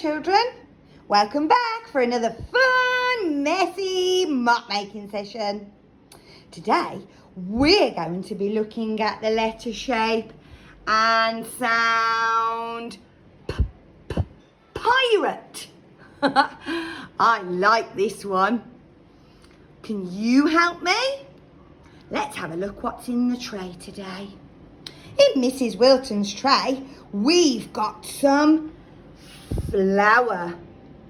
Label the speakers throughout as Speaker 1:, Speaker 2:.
Speaker 1: children. Welcome back for another fun, messy mop making session. Today, we're going to be looking at the letter shape and sound pirate. I like this one. Can you help me? Let's have a look what's in the tray today. In Mrs. Wilton's tray, we've got some flour.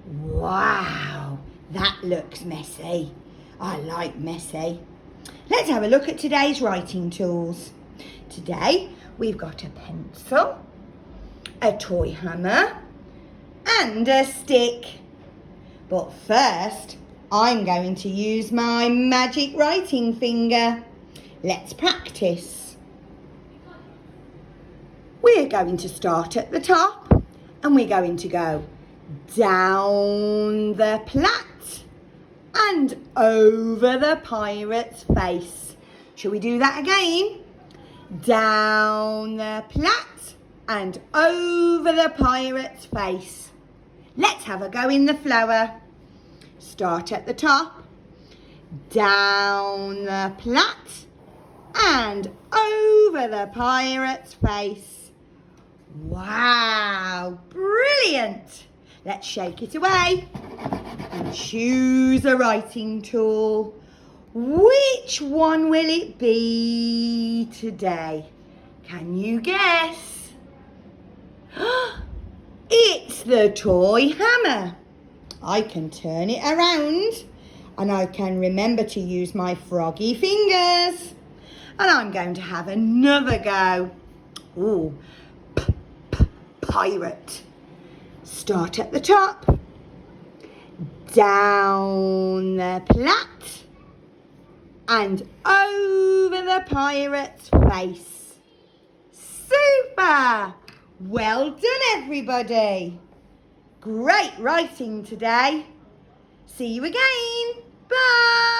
Speaker 1: Wow, that looks messy. I like messy. Let's have a look at today's writing tools. Today, we've got a pencil, a toy hammer, and a stick. But first, I'm going to use my magic writing finger. Let's practice. We're going to start at the top and we're going to go down the plait and over the pirate's face. Shall we do that again? Down the plait and over the pirate's face. Let's have a go in the flour. Start at the top, down the plait and over the pirate's face. Wow, brilliant! Let's shake it away and choose a writing tool. Which one will it be today? Can you guess? It's the toy hammer. I can turn it around and I can remember to use my froggy fingers. And I'm going to have another go. Ooh, pirate. Start at the top, down the plait and over the pirate's face. Super! Well done, everybody. Great writing today. See you again. Bye.